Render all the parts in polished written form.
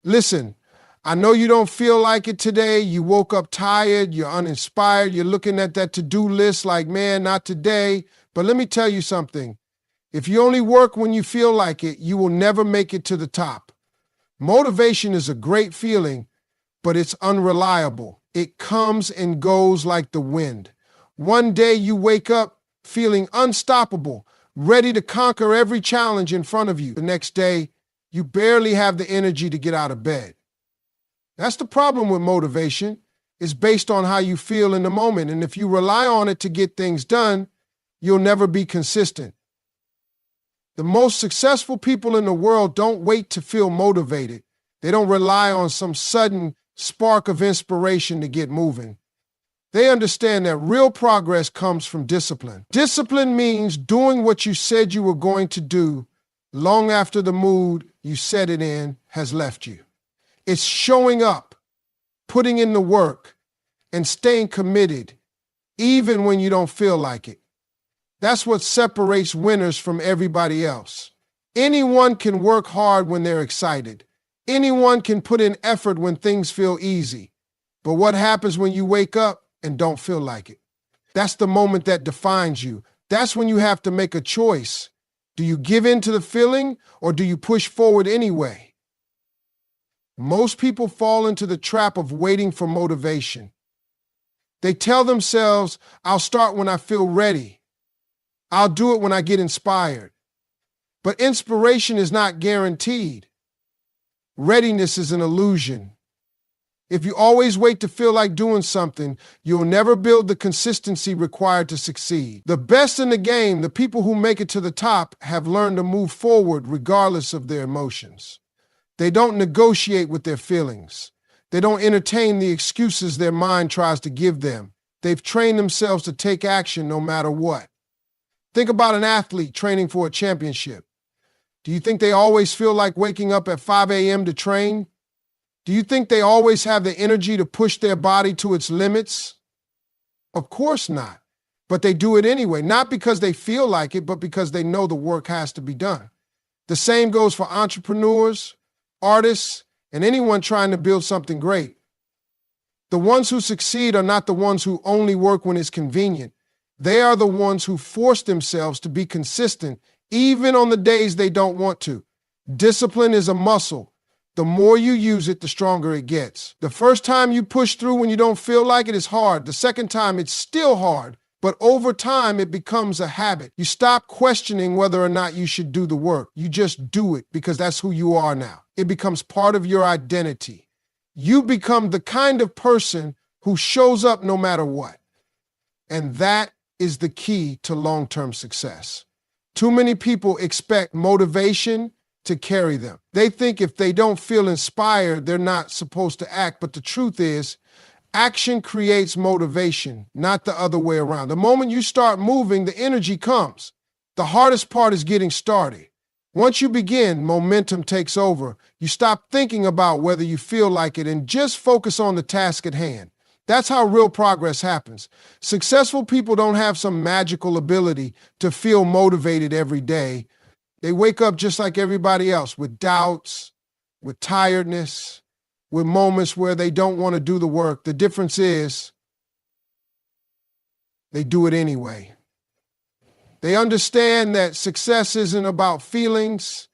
Listen, I know you don't feel like it today. You woke up tired, you're uninspired, you're looking at that to-do list like, man, not today. But let me tell you something. If you only work when you feel like it, you will never make it to the top. Motivation is a great feeling, but it's unreliable. It comes and goes like the wind. One day you wake up feeling unstoppable, ready to conquer every challenge in front of you. The next day, you barely have the energy to get out of bed. That's the problem with motivation. It's based on how you feel in the moment. And if you rely on it to get things done, you'll never be consistent. The most successful people in the world don't wait to feel motivated. They don't rely on some sudden spark of inspiration to get moving. They understand that real progress comes from discipline. Discipline means doing what you said you were going to do long after the mood you set it in has left you. It's showing up, putting in the work, and staying committed, even when you don't feel like it. That's what separates winners from everybody else. Anyone can work hard when they're excited. Anyone can put in effort when things feel easy. But what happens when you wake up and don't feel like it? That's the moment that defines you. That's when you have to make a choice. Do you give in to the feeling or do you push forward anyway? Most people fall into the trap of waiting for motivation. They tell themselves, I'll start when I feel ready. I'll do it when I get inspired. But inspiration is not guaranteed. Readiness is an illusion. If you always wait to feel like doing something, you'll never build the consistency required to succeed. The best in the game, the people who make it to the top, have learned to move forward regardless of their emotions. They don't negotiate with their feelings. They don't entertain the excuses their mind tries to give them. They've trained themselves to take action no matter what. Think about an athlete training for a championship. Do you think they always feel like waking up at 5 a.m. to train? Do you think they always have the energy to push their body to its limits? Of course not. But they do it anyway, not because they feel like it, but because they know the work has to be done. The same goes for entrepreneurs, artists, and anyone trying to build something great. The ones who succeed are not the ones who only work when it's convenient. They are the ones who force themselves to be consistent, even on the days they don't want to. Discipline is a muscle. The more you use it, the stronger it gets. The first time you push through when you don't feel like it is hard. The second time, it's still hard. But over time, it becomes a habit. You stop questioning whether or not you should do the work. You just do it because that's who you are now. It becomes part of your identity. You become the kind of person who shows up no matter what. And that is the key to long-term success. Too many people expect motivation to carry them. They think if they don't feel inspired, they're not supposed to act. But the truth is, action creates motivation, not the other way around. The moment you start moving, the energy comes. The hardest part is getting started. Once you begin, momentum takes over. You stop thinking about whether you feel like it and just focus on the task at hand. That's how real progress happens. Successful people don't have some magical ability to feel motivated every day. They wake up just like everybody else, with doubts, with tiredness, with moments where they don't want to do the work. The difference is they do it anyway. They understand that success isn't about feelings,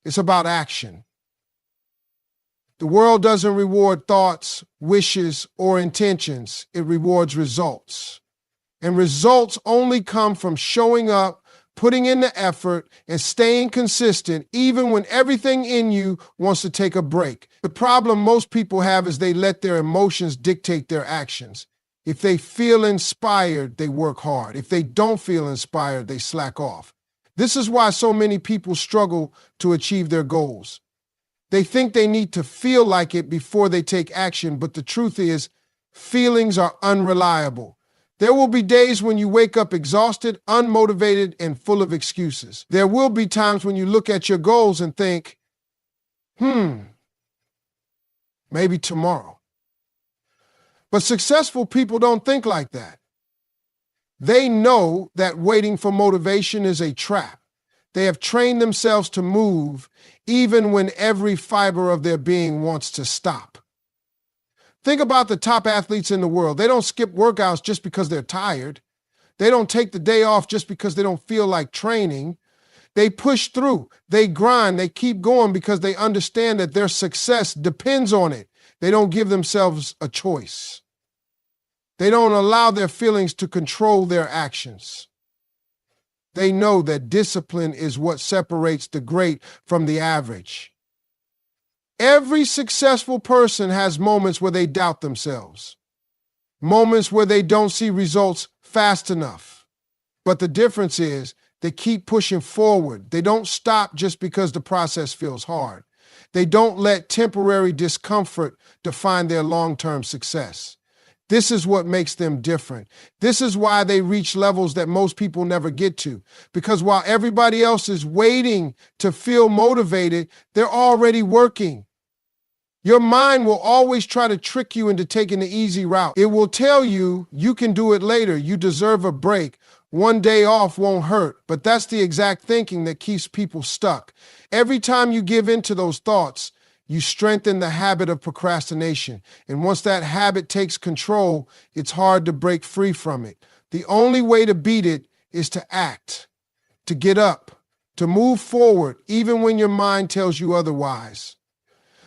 it's about action. The world doesn't reward thoughts, wishes, or intentions. It rewards results. And results only come from showing up, putting in the effort, and staying consistent, even when everything in you wants to take a break. The problem most people have is they let their emotions dictate their actions. If they feel inspired, they work hard. If they don't feel inspired, they slack off. This is why so many people struggle to achieve their goals. They think they need to feel like it before they take action, but the truth is, feelings are unreliable. There will be days when you wake up exhausted, unmotivated, and full of excuses. There will be times when you look at your goals and think, maybe tomorrow. But successful people don't think like that. They know that waiting for motivation is a trap. They have trained themselves to move even when every fiber of their being wants to stop. Think about the top athletes in the world. They don't skip workouts just because they're tired. They don't take the day off just because they don't feel like training. They push through, they grind, they keep going because they understand that their success depends on it. They don't give themselves a choice. They don't allow their feelings to control their actions. They know that discipline is what separates the great from the average. Every successful person has moments where they doubt themselves, moments where they don't see results fast enough. But the difference is they keep pushing forward. They don't stop just because the process feels hard. They don't let temporary discomfort define their long-term success. This is what makes them different. This is why they reach levels that most people never get to. Because while everybody else is waiting to feel motivated, they're already working. Your mind will always try to trick you into taking the easy route. It will tell you you can do it later. You deserve a break. One day off won't hurt. But that's the exact thinking that keeps people stuck. Every time you give in to those thoughts, you strengthen the habit of procrastination. And once that habit takes control, it's hard to break free from it. The only way to beat it is to act, to get up, to move forward, even when your mind tells you otherwise.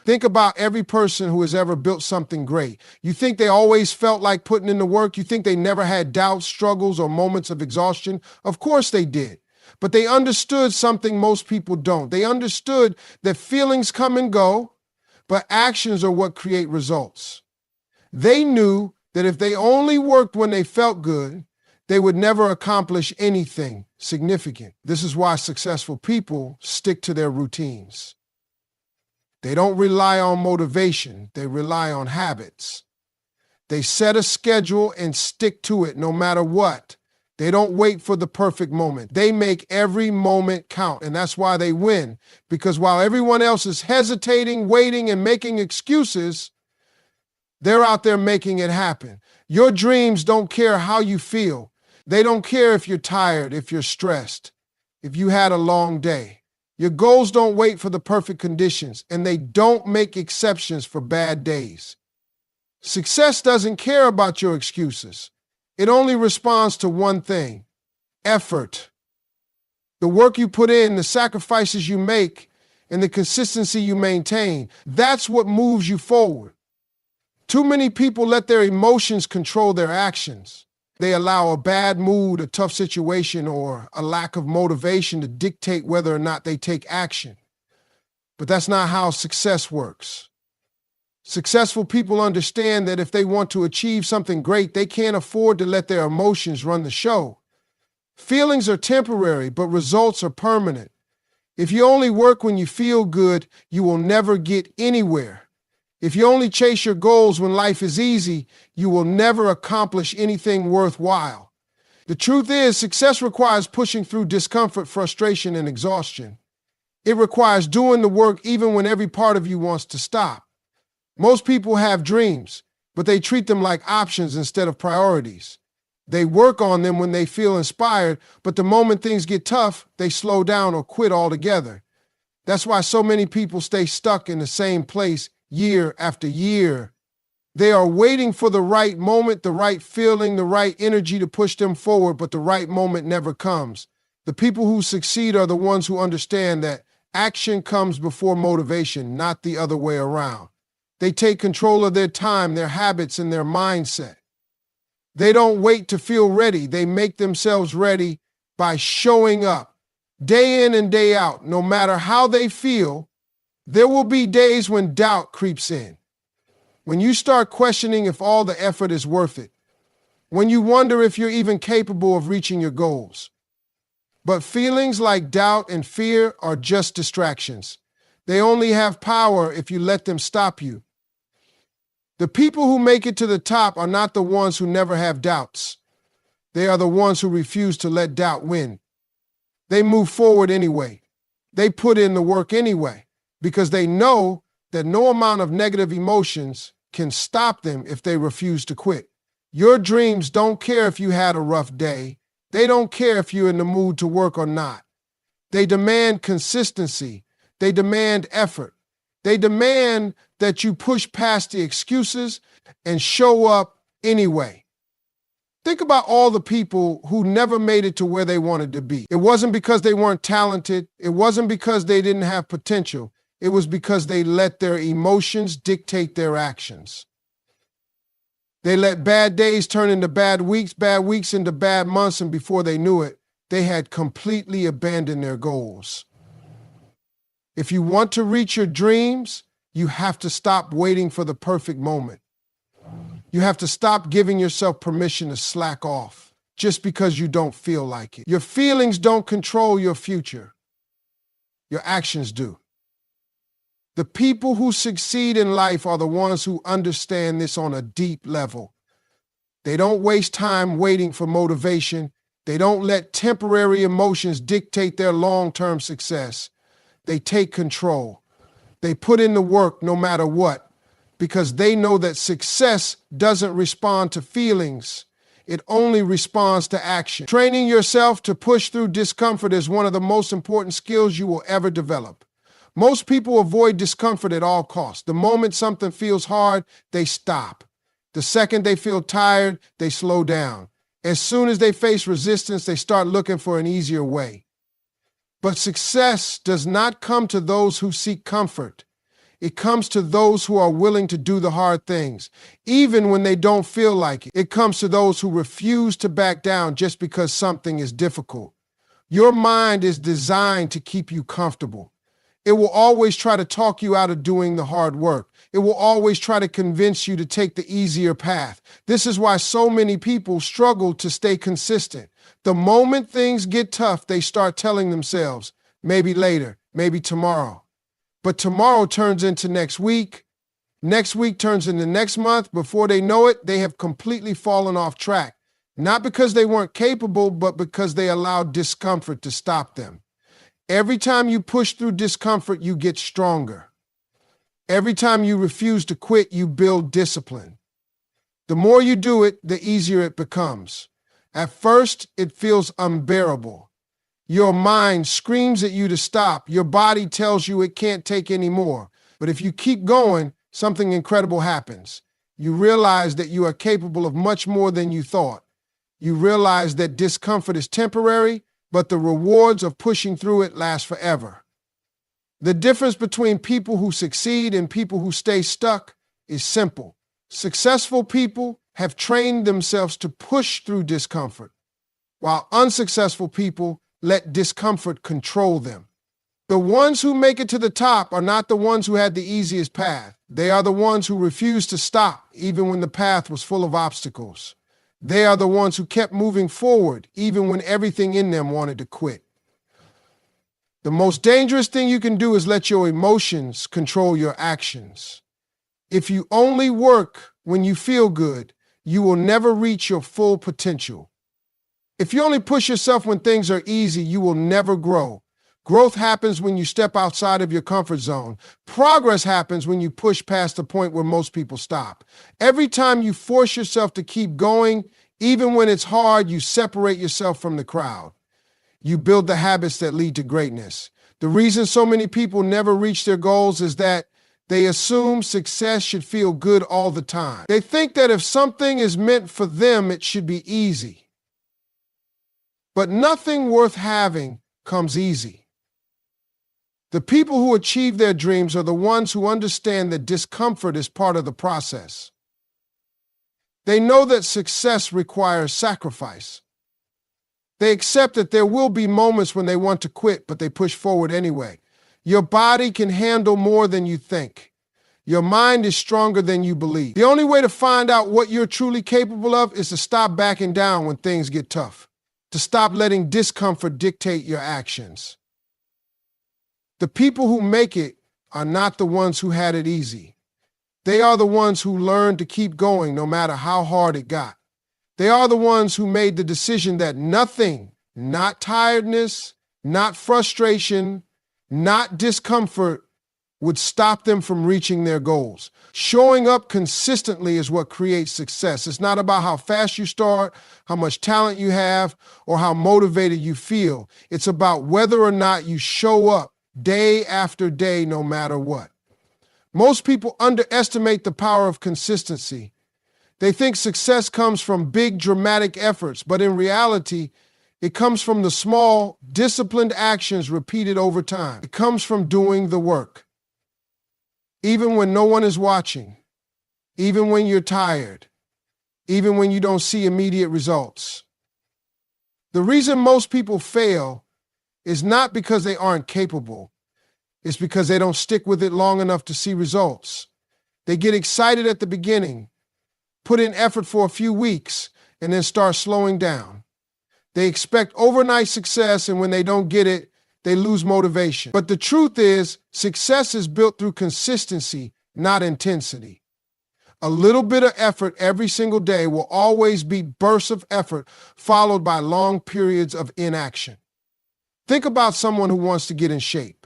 Think about every person who has ever built something great. You think they always felt like putting in the work? You think they never had doubts, struggles, or moments of exhaustion? Of course they did. But they understood something most people don't. They understood that feelings come and go, but actions are what create results. They knew that if they only worked when they felt good, they would never accomplish anything significant. This is why successful people stick to their routines. They don't rely on motivation. They rely on habits. They set a schedule and stick to it no matter what. They don't wait for the perfect moment. They make every moment count, and that's why they win. Because while everyone else is hesitating, waiting, and making excuses, they're out there making it happen. Your dreams don't care how you feel. They don't care if you're tired, if you're stressed, if you had a long day. Your goals don't wait for the perfect conditions, and they don't make exceptions for bad days. Success doesn't care about your excuses. It only responds to one thing: effort. The work you put in, the sacrifices you make, and the consistency you maintain, that's what moves you forward. Too many people let their emotions control their actions. They allow a bad mood, a tough situation, or a lack of motivation to dictate whether or not they take action. But that's not how success works. Successful people understand that if they want to achieve something great, they can't afford to let their emotions run the show. Feelings are temporary, but results are permanent. If you only work when you feel good, you will never get anywhere. If you only chase your goals when life is easy, you will never accomplish anything worthwhile. The truth is, success requires pushing through discomfort, frustration, and exhaustion. It requires doing the work even when every part of you wants to stop. Most people have dreams, but they treat them like options instead of priorities. They work on them when they feel inspired, but the moment things get tough, they slow down or quit altogether. That's why so many people stay stuck in the same place year after year. They are waiting for the right moment, the right feeling, the right energy to push them forward, but the right moment never comes. The people who succeed are the ones who understand that action comes before motivation, not the other way around. They take control of their time, their habits, and their mindset. They don't wait to feel ready. They make themselves ready by showing up day in and day out. No matter how they feel, there will be days when doubt creeps in. When you start questioning if all the effort is worth it. When you wonder if you're even capable of reaching your goals. But feelings like doubt and fear are just distractions. They only have power if you let them stop you. The people who make it to the top are not the ones who never have doubts. They are the ones who refuse to let doubt win. They move forward anyway. They put in the work anyway, because they know that no amount of negative emotions can stop them if they refuse to quit. Your dreams don't care if you had a rough day. They don't care if you're in the mood to work or not. They demand consistency. They demand effort. They demand that you push past the excuses and show up anyway. Think about all the people who never made it to where they wanted to be. It wasn't because they weren't talented. It wasn't because they didn't have potential. It was because they let their emotions dictate their actions. They let bad days turn into bad weeks into bad months, and before they knew it, they had completely abandoned their goals. If you want to reach your dreams, you have to stop waiting for the perfect moment. You have to stop giving yourself permission to slack off just because you don't feel like it. Your feelings don't control your future. Your actions do. The people who succeed in life are the ones who understand this on a deep level. They don't waste time waiting for motivation. They don't let temporary emotions dictate their long-term success. They take control. They put in the work no matter what, because they know that success doesn't respond to feelings. It only responds to action. Training yourself to push through discomfort is one of the most important skills you will ever develop. Most people avoid discomfort at all costs. The moment something feels hard, they stop. The second they feel tired, they slow down. As soon as they face resistance, they start looking for an easier way. But success does not come to those who seek comfort. It comes to those who are willing to do the hard things, even when they don't feel like it. It comes to those who refuse to back down just because something is difficult. Your mind is designed to keep you comfortable. It will always try to talk you out of doing the hard work. It will always try to convince you to take the easier path. This is why so many people struggle to stay consistent. The moment things get tough, they start telling themselves, maybe later, maybe tomorrow. But tomorrow turns into next week turns into next month. Before they know it, they have completely fallen off track. Not because they weren't capable, but because they allowed discomfort to stop them. Every time you push through discomfort, you get stronger. Every time you refuse to quit, you build discipline. The more you do it, the easier it becomes. At first, it feels unbearable. Your mind screams at you to stop. Your body tells you it can't take any more. But if you keep going, something incredible happens. You realize that you are capable of much more than you thought. You realize that discomfort is temporary, but the rewards of pushing through it last forever. The difference between people who succeed and people who stay stuck is simple. Successful people have trained themselves to push through discomfort, while unsuccessful people let discomfort control them. The ones who make it to the top are not the ones who had the easiest path. They are the ones who refused to stop, even when the path was full of obstacles. They are the ones who kept moving forward, even when everything in them wanted to quit. The most dangerous thing you can do is let your emotions control your actions. If you only work when you feel good, you will never reach your full potential. If you only push yourself when things are easy, you will never grow. Growth happens when you step outside of your comfort zone. Progress happens when you push past the point where most people stop. Every time you force yourself to keep going, even when it's hard, you separate yourself from the crowd. You build the habits that lead to greatness. The reason so many people never reach their goals is that they assume success should feel good all the time. They think that if something is meant for them, it should be easy. But nothing worth having comes easy. The people who achieve their dreams are the ones who understand that discomfort is part of the process. They know that success requires sacrifice. They accept that there will be moments when they want to quit, but they push forward anyway. Your body can handle more than you think. Your mind is stronger than you believe. The only way to find out what you're truly capable of is to stop backing down when things get tough, to stop letting discomfort dictate your actions. The people who make it are not the ones who had it easy. They are the ones who learned to keep going no matter how hard it got. They are the ones who made the decision that nothing, not tiredness, not frustration, not discomfort, would stop them from reaching their goals. Showing up consistently is what creates success. It's not about how fast you start, how much talent you have, or how motivated you feel. It's about whether or not you show up day after day, no matter what. Most people underestimate the power of consistency. They think success comes from big, dramatic efforts, but in reality, it comes from the small, disciplined actions repeated over time. It comes from doing the work. Even when no one is watching, even when you're tired, even when you don't see immediate results. The reason most people fail is not because they aren't capable. It's because they don't stick with it long enough to see results. They get excited at the beginning, put in effort for a few weeks, and then start slowing down. They expect overnight success, and when they don't get it, they lose motivation. But the truth is, success is built through consistency, not intensity. A little bit of effort every single day will always be bursts of effort followed by long periods of inaction. Think about someone who wants to get in shape.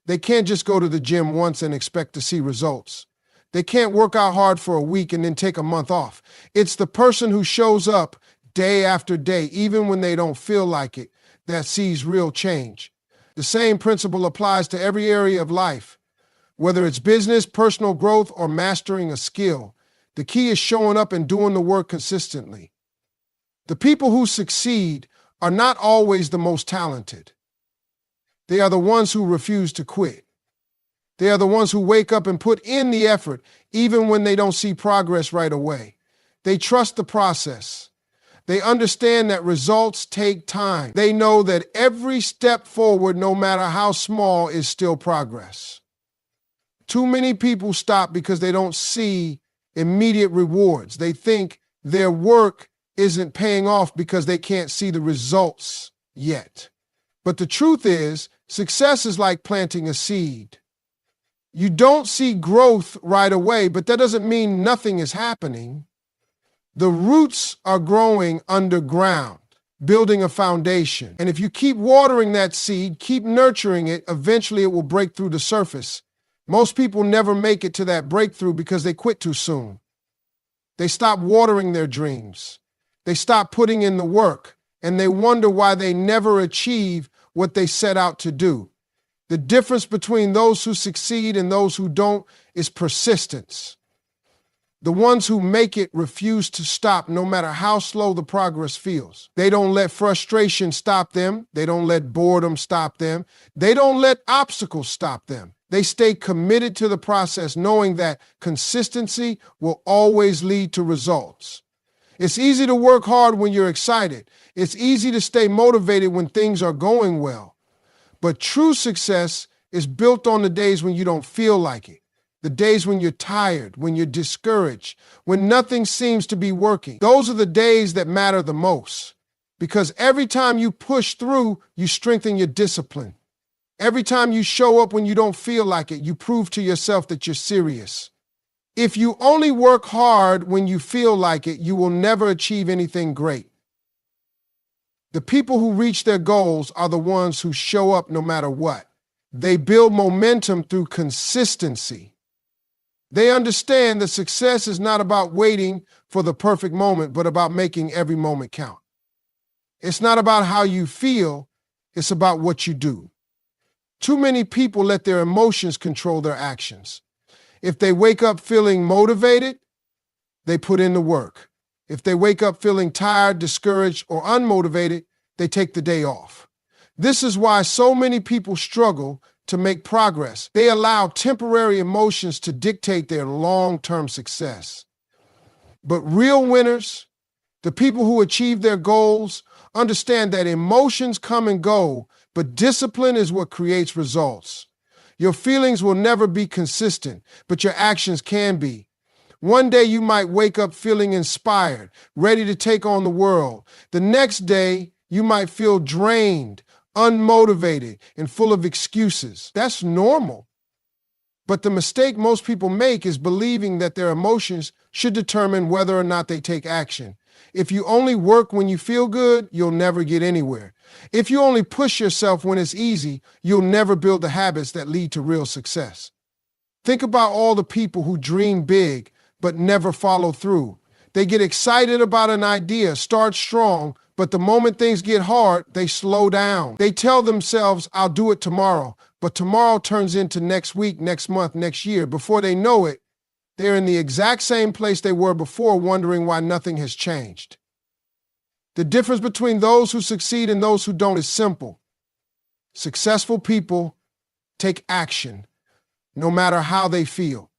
They can't just go to the gym once and expect to see results. They can't work out hard for a week and then take a month off. It's the person who shows up day after day, even when they don't feel like it, that sees real change. The same principle applies to every area of life. Whether it's business, personal growth, or mastering a skill, the key is showing up and doing the work consistently. The people who succeed are not always the most talented. They are the ones who refuse to quit. They are the ones who wake up and put in the effort, even when they don't see progress right away. They trust the process. They understand that results take time. They know that every step forward, no matter how small, is still progress. Too many people stop because they don't see immediate rewards. They think their work isn't paying off because they can't see the results yet. But the truth is, success is like planting a seed. You don't see growth right away, but that doesn't mean nothing is happening. The roots are growing underground, building a foundation. And if you keep watering that seed, keep nurturing it, eventually it will break through the surface. Most people never make it to that breakthrough because they quit too soon. They stop watering their dreams. They stop putting in the work, and they wonder why they never achieve what they set out to do. The difference between those who succeed and those who don't is persistence. The ones who make it refuse to stop no matter how slow the progress feels. They don't let frustration stop them. They don't let boredom stop them. They don't let obstacles stop them. They stay committed to the process, knowing that consistency will always lead to results. It's easy to work hard when you're excited. It's easy to stay motivated when things are going well. But true success is built on the days when you don't feel like it. The days when you're tired, when you're discouraged, when nothing seems to be working. Those are the days that matter the most. Because every time you push through, you strengthen your discipline. Every time you show up when you don't feel like it, you prove to yourself that you're serious. If you only work hard when you feel like it, you will never achieve anything great. The people who reach their goals are the ones who show up no matter what. They build momentum through consistency. They understand that success is not about waiting for the perfect moment, but about making every moment count. It's not about how you feel, it's about what you do. Too many people let their emotions control their actions. If they wake up feeling motivated, they put in the work. If they wake up feeling tired, discouraged, or unmotivated, they take the day off. This is why so many people struggle to make progress. They allow temporary emotions to dictate their long-term success. But real winners, the people who achieve their goals, understand that emotions come and go, but discipline is what creates results. Your feelings will never be consistent, but your actions can be. One day you might wake up feeling inspired, ready to take on the world. The next day you might feel drained, unmotivated, and full of excuses. That's normal. But the mistake most people make is believing that their emotions should determine whether or not they take action. If you only work when you feel good, you'll never get anywhere. If you only push yourself when it's easy, you'll never build the habits that lead to real success. Think about all the people who dream big but never follow through. They get excited about an idea, start strong, but the moment things get hard, they slow down. They tell themselves, I'll do it tomorrow, but tomorrow turns into next week, next month, next year. Before they know it, they're in the exact same place they were before, wondering why nothing has changed. The difference between those who succeed and those who don't is simple. Successful people take action, no matter how they feel.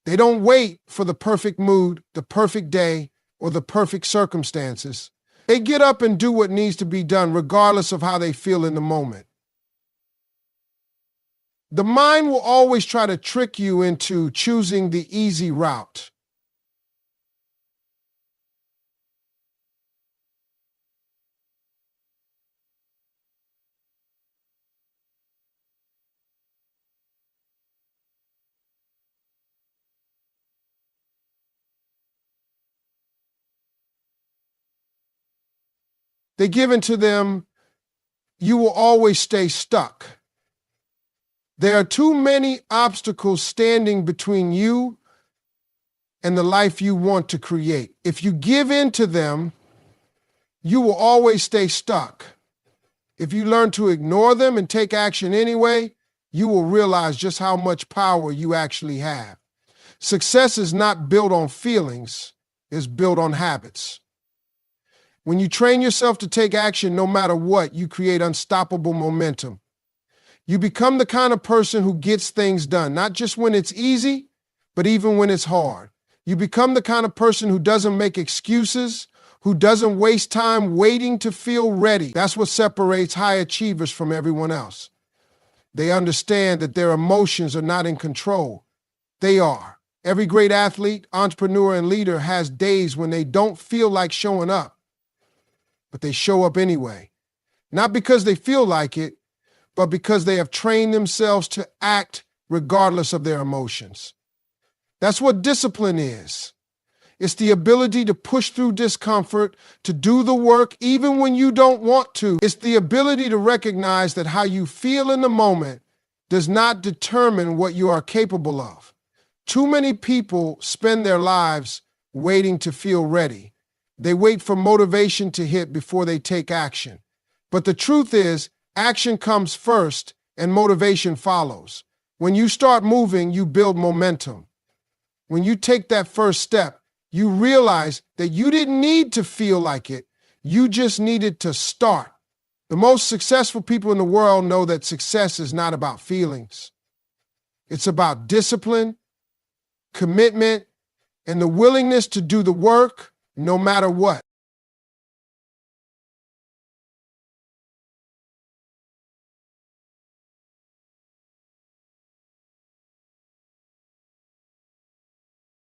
They don't wait for the perfect mood, the perfect day, or the perfect circumstances. They get up and do what needs to be done, regardless of how they feel in the moment. The mind will always try to trick you into choosing the easy route. They give into them, you will always stay stuck. There are too many obstacles standing between you and the life you want to create. If you give in to them, you will always stay stuck. If you learn to ignore them and take action anyway, you will realize just how much power you actually have. Success is not built on feelings, it's built on habits. When you train yourself to take action no matter what, you create unstoppable momentum. You become the kind of person who gets things done, not just when it's easy, but even when it's hard. You become the kind of person who doesn't make excuses, who doesn't waste time waiting to feel ready. That's what separates high achievers from everyone else. They understand that their emotions are not in control. They are. Every great athlete, entrepreneur, and leader has days when they don't feel like showing up, but they show up anyway. Not because they feel like it, but because they have trained themselves to act regardless of their emotions. That's what discipline is. It's the ability to push through discomfort, to do the work even when you don't want to. It's the ability to recognize that how you feel in the moment does not determine what you are capable of. Too many people spend their lives waiting to feel ready. They wait for motivation to hit before they take action. But the truth is, action comes first and motivation follows. When you start moving, you build momentum. When you take that first step, you realize that you didn't need to feel like it. You just needed to start. The most successful people in the world know that success is not about feelings. It's about discipline, commitment, and the willingness to do the work no matter what.